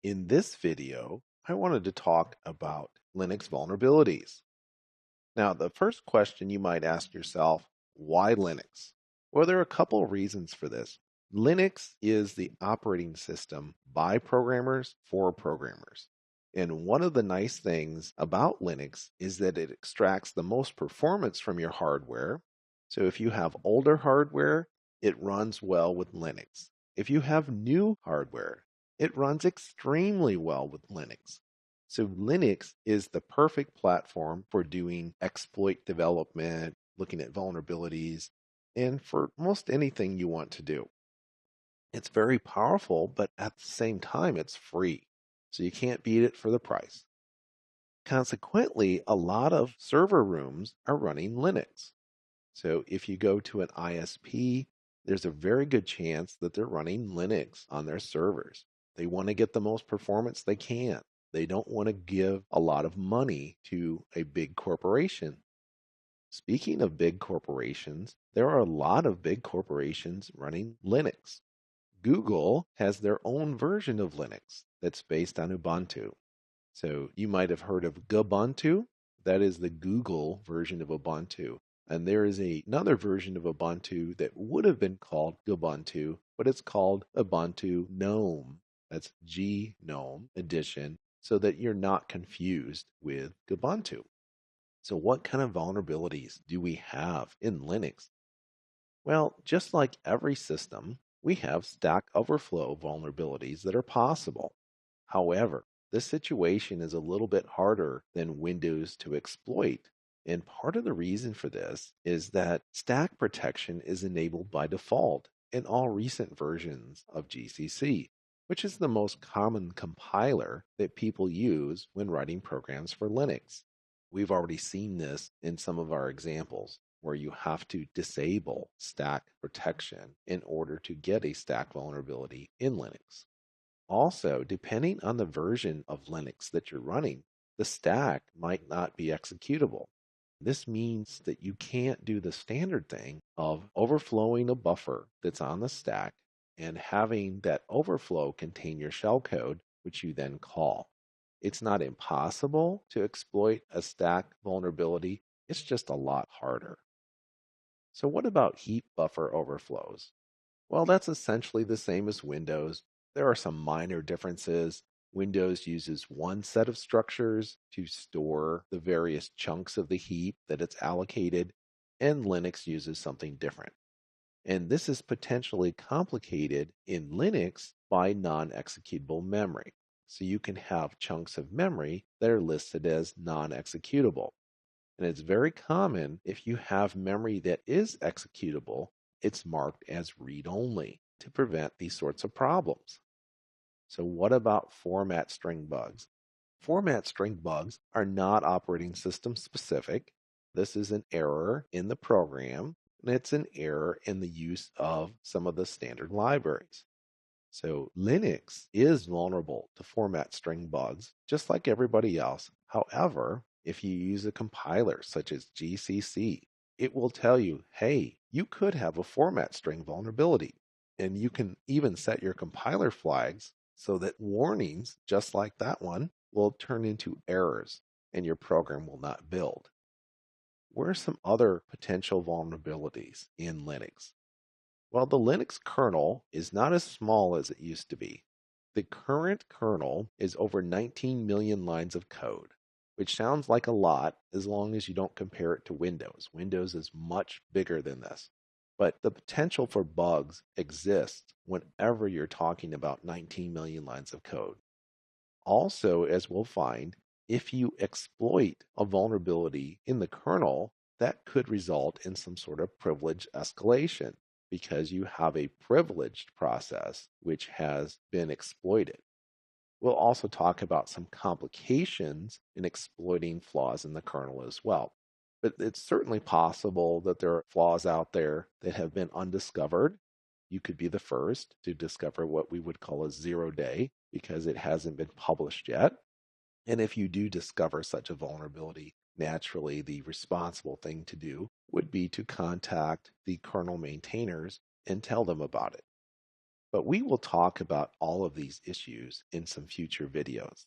In this video, I wanted to talk about Linux vulnerabilities. Now, the first question you might ask yourself, why Linux? Well, there are a couple of reasons for this. Linux is the operating system by programmers for programmers. And one of the nice things about Linux is that it extracts the most performance from your hardware. So if you have older hardware, it runs well with Linux. If you have new hardware, it runs extremely well with Linux. So Linux is the perfect platform for doing exploit development, looking at vulnerabilities, and for most anything you want to do. It's very powerful, but at the same time, it's free. So you can't beat it for the price. Consequently, a lot of server rooms are running Linux. So if you go to an ISP, there's a very good chance that they're running Linux on their servers. They want to get the most performance they can. They don't want to give a lot of money to a big corporation. Speaking of big corporations, there are a lot of big corporations running Linux. Google has their own version of Linux that's based on Ubuntu. So you might have heard of Gubuntu. That is the Google version of Ubuntu. And there is another version of Ubuntu that would have been called Gubuntu, but it's called Ubuntu GNOME. That's GNOME edition, so that you're not confused with Ubuntu. So what kind of vulnerabilities do we have in Linux? Well, just like every system, we have Stack Overflow vulnerabilities that are possible. However, this situation is a little bit harder than Windows to exploit. And part of the reason for this is that stack protection is enabled by default in all recent versions of GCC, which is the most common compiler that people use when writing programs for Linux. We've already seen this in some of our examples where you have to disable stack protection in order to get a stack vulnerability in Linux. Also, depending on the version of Linux that you're running, the stack might not be executable. This means that you can't do the standard thing of overflowing a buffer that's on the stack and having that overflow contain your shellcode, which you then call. It's not impossible to exploit a stack vulnerability, it's just a lot harder. So, what about heap buffer overflows? Well, that's essentially the same as Windows. There are some minor differences. Windows uses one set of structures to store the various chunks of the heap that it's allocated, and Linux uses something different. And this is potentially complicated in Linux by non-executable memory. So you can have chunks of memory that are listed as non-executable. And it's very common if you have memory that is executable, it's marked as read-only to prevent these sorts of problems. So what about format string bugs? Format string bugs are not operating system specific. This is an error in the program, and it's an error in the use of some of the standard libraries. So Linux is vulnerable to format string bugs, just like everybody else. However, if you use a compiler such as GCC, it will tell you, hey, you could have a format string vulnerability. And you can even set your compiler flags so that warnings, just like that one, will turn into errors and your program will not build. What are some other potential vulnerabilities in Linux? Well, the Linux kernel is not as small as it used to be. The current kernel is over 19 million lines of code, which sounds like a lot as long as you don't compare it to Windows. Windows is much bigger than this. But the potential for bugs exists whenever you're talking about 19 million lines of code. Also, as we'll find, if you exploit a vulnerability in the kernel, that could result in some sort of privilege escalation because you have a privileged process which has been exploited. We'll also talk about some complications in exploiting flaws in the kernel as well. But it's certainly possible that there are flaws out there that have been undiscovered. You could be the first to discover what we would call a 0 day because it hasn't been published yet. And if you do discover such a vulnerability, naturally the responsible thing to do would be to contact the kernel maintainers and tell them about it. But we will talk about all of these issues in some future videos.